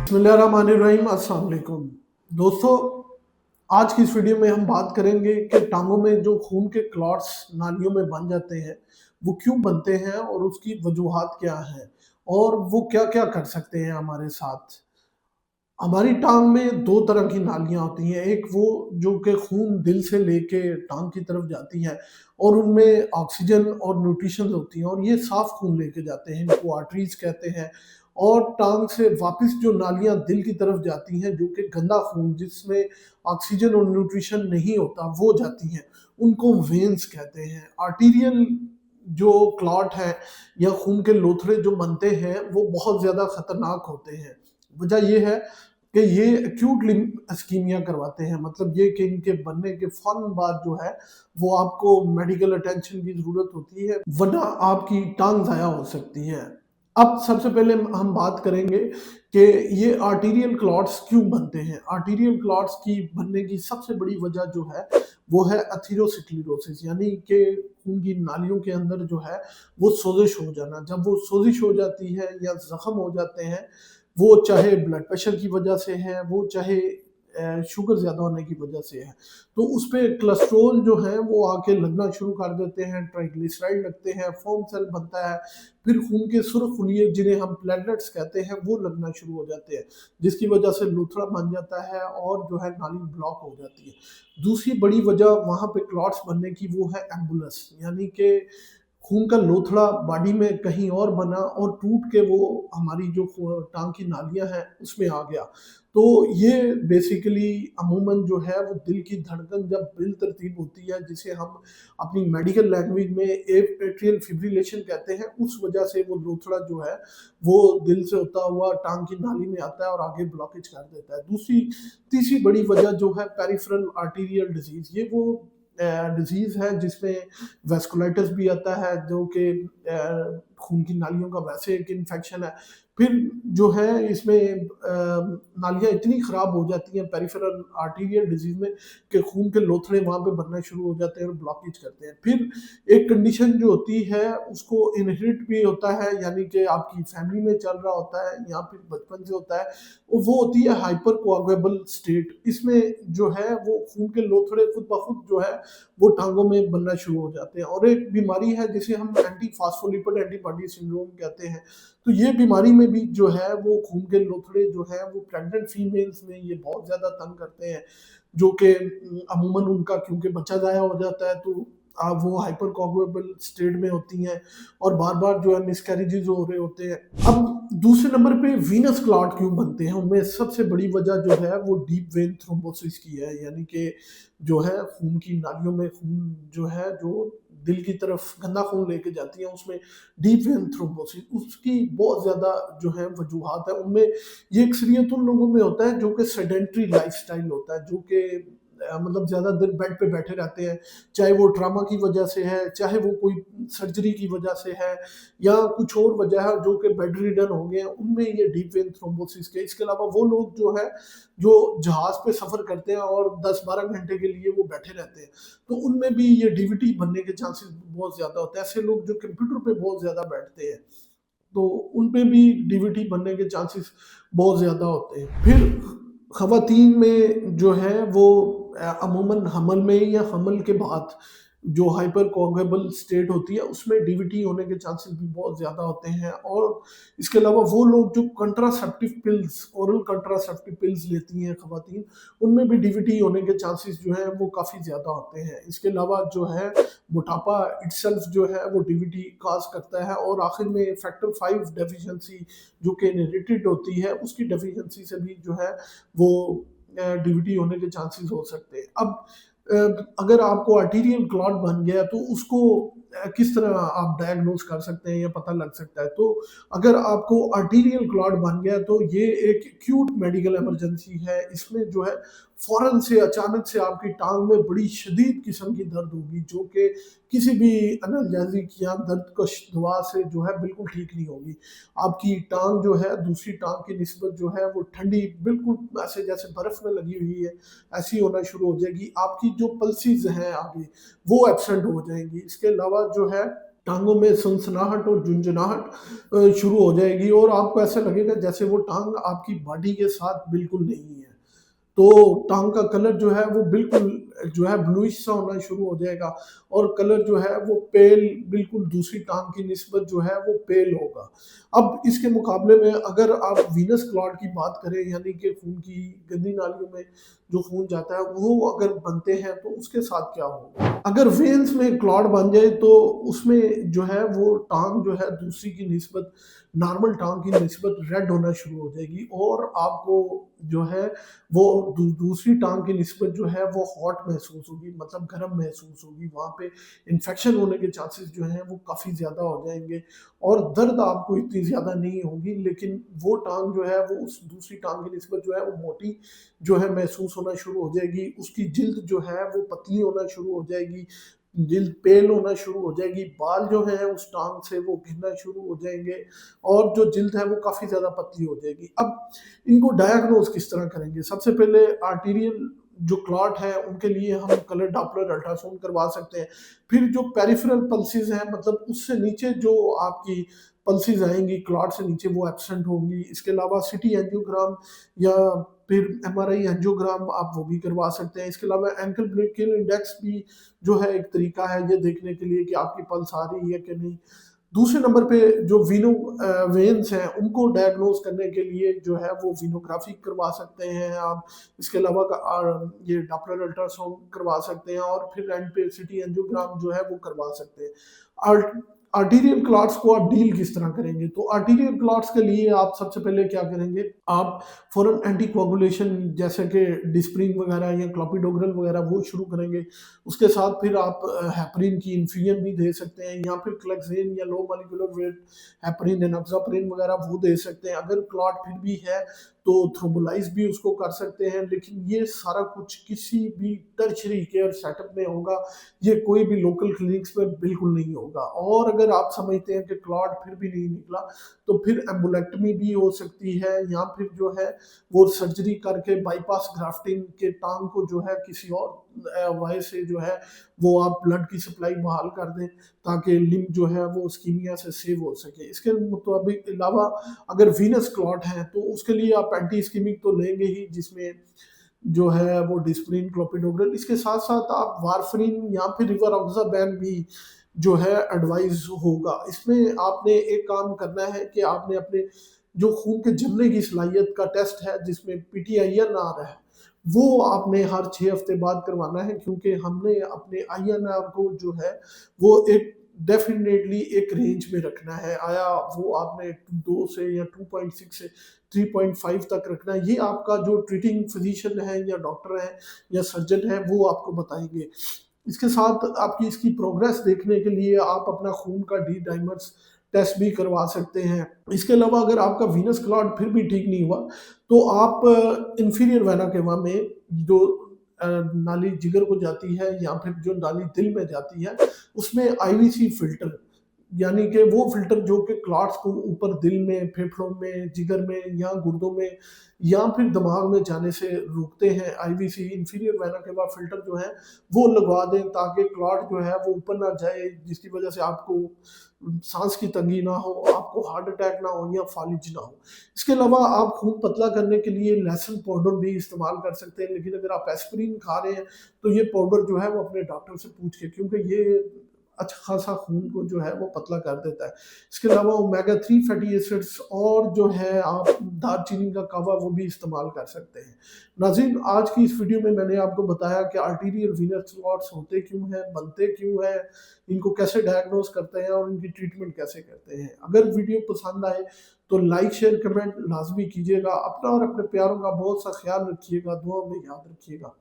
बिस्मिल्लाहिर्रहमानिर्रहीम। अस्सलाम वालेकुम दोस्तों, आज की इस वीडियो में हम बात करेंगे कि टांगों में जो खून के क्लॉट्स नालियों में बन जाते हैं वो क्यों बनते हैं और उसकी वजूहात क्या हैं और वो क्या क्या कर सकते हैं हमारे साथ। हमारी टांग में दो तरह की नालियां होती हैं, एक वो जो कि खून दिल से लेके टांग की तरफ जाती है और उनमें ऑक्सीजन और न्यूट्रिशन होती हैं और ये साफ खून लेके जाते हैं, इनको आर्टरीज कहते हैं। और टांग से वापस जो नालियां दिल की तरफ जाती हैं जो कि गंदा खून जिसमें ऑक्सीजन और न्यूट्रिशन नहीं होता वो जाती हैं, उनको वेन्स कहते हैं। आर्टीरियल जो क्लॉट है या खून के लोथड़े जो बनते हैं वो बहुत ज्यादा खतरनाक होते हैं। वजह ये है कि ये एक्यूट इस्कीमिया करवाते हैं, मतलब ये कि इनके बनने के फौरन बाद जो है वो आपको मेडिकल अटेंशन की ज़रूरत होती है, वरना आपकी टांग ज़ाया हो सकती है। अब सबसे पहले हम बात करेंगे कि ये आर्टीरियल क्लॉट्स क्यों बनते हैं। आर्टीरियल क्लॉट्स की बनने की सबसे बड़ी वजह जो है वो है एथेरोस्क्लेरोसिस, यानी कि खून की नालियों के अंदर जो है वो सोजिश हो जाना। जब वो सोजिश हो जाती है या जख्म हो जाते हैं, वो चाहे ब्लड प्रेशर की वजह से है, वो चाहे शुगर ज़्यादा होने की वजह से है, तो उस पे कोलेस्ट्रॉल जो है वो आके लगना शुरू कर देते हैं, ट्राइग्लिसराइड लगते हैं, फोम सेल बनता है, फिर खून के सुर्ख खुलिये जिन्हें हम प्लेटलेट्स कहते हैं वो लगना शुरू हो जाते हैं, जिसकी वजह से लूथड़ा बन जाता है और जो है नाली ब्लॉक हो जाती है। दूसरी बड़ी वजह वहाँ पे क्लॉट्स बनने की वो है एम्बुलस, यानी कि खून का लोथड़ा बॉडी में कहीं और बना और टूट के वो हमारी जो टांग की नालियां हैं उसमें आ गया। तो ये बेसिकली अमूमन जो है वो दिल की धड़कन जब बिल तरतीब होती है, जिसे हम अपनी मेडिकल लैंग्वेज में एट्रियल फिब्रिलेशन कहते हैं, उस वजह से वो लोथड़ा जो है वो दिल से होता हुआ टांग की नाली में आता है और आगे ब्लॉकेज कर देता है। तीसरी बड़ी वजह जो है पेरिफेरल आर्टीरियल डिजीज, ये वो डिजीज है जिसमें वेस्कुलाइटिस भी आता है जो कि खून की नालियों का वैसे एक इन्फेक्शन है। फिर जो है इसमें नालियाँ इतनी ख़राब हो जाती हैं पेरिफेरल आर्टीरियल डिजीज में कि खून के लोथड़े वहाँ पे बनना शुरू हो जाते हैं और ब्लॉकेज करते हैं। फिर एक कंडीशन जो होती है उसको इनहेरिट भी होता है, यानी कि आपकी फैमिली में चल रहा होता है या फिर बचपन से होता है, वो होती है हाइपर कोआगुलेबल स्टेट। इसमें जो है वो खून के लोथड़े खुद ब खुद जो है वो टांगों में बनना शुरू हो जाते हैं। और एक बीमारी है जिसे हम एंटी फास्फोलिपिड एंटीबॉडी सिंड्रोम कहते हैं। तो ये बीमारी में भी जो है वो खून के लोथड़े जो है वो प्रेग्नेंट फीमेल्स में ये बहुत ज्यादा तंग करते हैं, जो कि अमूमन उनका क्योंकि बच्चा ज़ाया हो जाता है तो वो हाइपर कोगुलेबल स्टेट में होती हैं और बार बार जो है मिसकैरेजेस हो रहे होते हैं। अब दूसरे नंबर पे वीनस क्लॉट क्यों बनते हैं, उनमें सबसे बड़ी वजह जो है वो डीप वेन थ्रोम्बोसिस की है, यानी कि जो है खून की नालियों में खून जो है जो दिल की तरफ गंदा खून लेके जाती है उसमें डीप वेन थ्रोम्बोसिस, उसकी बहुत ज़्यादा जो है वजूहात है। उनमें ये अक्सरियत उन लोगों में होता है जो कि सेडेंट्री लाइफस्टाइल होता है, जो कि मतलब ज़्यादा देर बेड पे बैठे रहते हैं, चाहे वो ट्रामा की वजह से है, चाहे वो कोई सर्जरी की वजह से है या कुछ और वजह है जो कि बेड रिडन हो गए हैं, उनमें ये डीप वेन थ्रोम्बोसिस के। इसके अलावा वो लोग जो है जो जहाज पे सफ़र करते हैं और 10-12 घंटे के लिए वो बैठे रहते हैं, तो उनमें भी ये डीवीटी बनने के चांसेस बहुत ज़्यादा होते हैं। ऐसे लोग जो कंप्यूटर पे बहुत ज़्यादा बैठते हैं तो उन पे भी डीवीटी बनने के चांसेस बहुत ज़्यादा होते हैं। फिर ख़वातीन में जो है वो अमूमन हमल में या हमल के बाद जो हाइपर कोगुलेबल स्टेट होती है उसमें डीवीटी होने के चांसेस भी बहुत ज़्यादा होते हैं। और इसके अलावा वो लोग जो contraceptive pills, oral contraceptive pills लेती हैं ख़वातीन, उनमें भी डीवीटी होने के चांसेस जो है वो काफ़ी ज़्यादा होते हैं। इसके अलावा जो है मोटापा इटसेल्फ जो है वो डीवीटी काज करता है। और आखिर में फैक्टर 5 डेफिशिएंसी जो कि इनहेरिटेड होती है, उसकी डेफिशिएंसी से भी जो है वो डीवीटी होने के चांसेस हो सकते हैं। अब अगर आपको आर्टीरियल क्लॉट बन गया तो उसको किस तरह आप डायग्नोज कर सकते हैं या पता लग सकता है। तो अगर आपको आर्टीरियल क्लॉट बन गया तो ये एक एक्यूट मेडिकल इमरजेंसी है। इसमें जो है फौरन से अचानक से आपकी टांग में बड़ी शदीद किस्म की दर्द होगी, जो कि किसी भी एनाल्जेसिक या दर्द कश दवा से जो है बिल्कुल ठीक नहीं होगी। आपकी टांग जो है दूसरी टांग की निस्बत जो है वो ठंडी, बिल्कुल ऐसे जैसे बर्फ में लगी हुई है ऐसी होना शुरू हो जाएगी। आपकी जो पल्सेस हैं आगे वो एब्सेंट हो जाएंगी। इसके अलावा जो है टांगों में सनसनाहट और झुंझुनाहट शुरू हो जाएगी और आपको ऐसा लगेगा जैसे वो टांग आपकी बॉडी के साथ बिल्कुल नहीं है। तो टांग का कलर जो है वो बिल्कुल जो है ब्लूइश सा होना शुरू हो जाएगा और कलर जो है वो पेल, बिल्कुल दूसरी टांग की निस्बत जो है वो पेल होगा। अब इसके मुकाबले में अगर आप वीनस क्लॉट की बात करें, यानी कि खून की गंदी नालियों में जो खून जाता है वो अगर बनते हैं तो उसके साथ क्या होगा? अगर वेन्स में क्लॉट बन जाए तो उसमें जो है वो टांग जो है दूसरी की निस्बत, नॉर्मल टांग की निस्बत रेड होना शुरू हो जाएगी और आपको जो है वो दूसरी टांग की निस्बत जो है वो हॉट महसूस होगी, मतलब गर्म महसूस होगी। वहाँ पे इन्फेक्शन होने के चांसेस जो हैं वो काफ़ी ज़्यादा हो जाएंगे और दर्द आपको इतनी ज़्यादा नहीं होगी, लेकिन वो टांग जो है वो उस दूसरी टांग की निस्बत जो है वो मोटी जो है महसूस होना शुरू हो जाएगी। उसकी जिल्द जो है वो पतली होना शुरू हो जाएगी, जिल्द पेल होना शुरू हो जाएगी, बाल जो हैं उस टांग से वो गिरना शुरू हो जाएंगे और जो जिल्द है वो काफ़ी ज़्यादा पतली हो जाएगी। अब इनको डायग्नोज किस तरह करेंगे? सबसे पहले आर्टीरियल जो क्लॉट है उनके लिए हम कलर डॉपलर अल्ट्रासाउंड करवा सकते हैं। फिर जो पेरिफेरल पल्सेस हैं, मतलब उससे नीचे जो आपकी पल्सेस आएंगी क्लॉट से नीचे, वो एब्सेंट होंगी। इसके अलावा सिटी एंजियोग्राम या फिर एमआरआई एंजियोग्राम आप वो भी करवा सकते हैं। इसके अलावा एंकल ब्रेकियल इंडेक्स भी जो है एक तरीका है ये देखने के लिए कि आपकी पल्स आ रही है कि नहीं। दूसरे नंबर पे जो वीनो वेन्स हैं उनको डायग्नोज करने के लिए जो है वो वीनोग्राफी करवा सकते हैं आप। इसके अलावा ये डॉपलर अल्ट्रासाउंड करवा सकते हैं और फिर एंड पे सिटी एंजियोग्राम जो है वो करवा सकते हैं। आर्टीरियल क्लॉट्स को आप डील किस तरह करेंगे? तो आर्टीरियल क्लॉट्स के लिए आप सबसे पहले क्या करेंगे, आप फॉरन एंटीकोगुलेशन जैसे कि डिस्प्रिन वगैरह या क्लोपिडोग्रेल वगैरह वो शुरू करेंगे। उसके साथ फिर आप हेपरिन की इन्फ्यूजन भी दे सकते हैं या फिर क्लेक्सेन या लो मॉलिक्यूलर वेट हेपरिन एनोक्साप्रिन वगैरह वो दे सकते हैं। अगर क्लॉट फिर भी है तो थ्रोम्बोलाइज भी उसको कर सकते हैं, लेकिन ये सारा कुछ किसी भी टर्शरी केयर सेटअप में होगा, ये कोई भी लोकल क्लिनिक्स में बिल्कुल नहीं होगा। और अगर आप समझते हैं कि क्लॉट फिर भी नहीं निकला तो फिर एम्बुलेक्टमी भी हो सकती है या फिर जो है वो सर्जरी करके बाईपास ग्राफ्टिंग के टांग को जो है किसी और वाय से जो है वो आप ब्लड की सप्लाई बहाल कर दें ताकि लिम्ब जो है वो स्कीमिया से सेव हो सके। इसके मुताबिक अलावा अगर वीनस क्लॉट है तो उसके लिए आप एंटी इस्कीमिक तो लेंगे ही, जिसमें जो है वो डिस्प्रिन क्लोपिडोग्रेल। इसके साथ साथ आप वारफरिन या फिर रिवारोक्साबैन भी जो है एडवाइस होगा। इसमें आपने एक काम करना है कि आपने अपने जो खून के जमने की सलाहियत का टेस्ट है जिसमें पीटीआईएन आ रहा है वो आपने हर 6 हफ्ते बाद करवाना है, क्योंकि हमने अपने आईएनआर को जो है वो एक डेफिनेटली एक रेंज में रखना है। आया वो आपने 2 से या 2.6 से 3.5 तक रखना है, ये आपका जो ट्रीटिंग फिजिशियन है या डॉक्टर है या सर्जन है वो आपको बताएंगे। इसके साथ आपकी इसकी प्रोग्रेस देखने के लिए आप अपना खून का डी डाइमर्स टेस्ट भी करवा सकते हैं। इसके अलावा अगर आपका वीनस क्लॉट फिर भी ठीक नहीं हुआ तो आप इंफीरियर वेना केवा में जो नाली जिगर को जाती है या फिर जो नाली दिल में जाती है उसमें आईवीसी फिल्टर, यानी कि वो फिल्टर जो कि क्लॉट्स को ऊपर दिल में, फेफड़ों में, जिगर में या गुर्दों में या फिर दिमाग में जाने से रोकते हैं। IVC inferior vena cava filter जो है वो लगवा दें ताकि क्लॉट जो है वो ऊपर ना जाए, जिसकी वजह से आपको सांस की तंगी ना हो, आपको हार्ट अटैक ना हो या फालिज ना हो। इसके अलावा आप खून पतला करने के लिए लहसुन पाउडर भी इस्तेमाल कर सकते हैं, लेकिन अगर आप एस्पिरिन खा रहे हैं तो ये पाउडर जो है वो अपने डॉक्टर से पूछ के, क्योंकि ये अच्छा खासा खून को जो है वो पतला कर देता है। इसके अलावा ओमेगा 3 फैटी एसिड्स और जो है आप दालचीनी का कहवा वो भी इस्तेमाल कर सकते हैं। नाज़रीन, आज की इस वीडियो में मैंने आपको बताया कि आर्टीरियल वीनस क्लॉट्स होते क्यों हैं, बनते क्यों हैं, इनको कैसे डायग्नोज करते हैं और इनकी ट्रीटमेंट कैसे करते हैं। अगर वीडियो पसंद आए तो लाइक शेयर कमेंट लाजमी कीजिएगा। अपना और अपने प्यारों का बहुत सा ख्याल रखिएगा, दुआ में याद रखिएगा।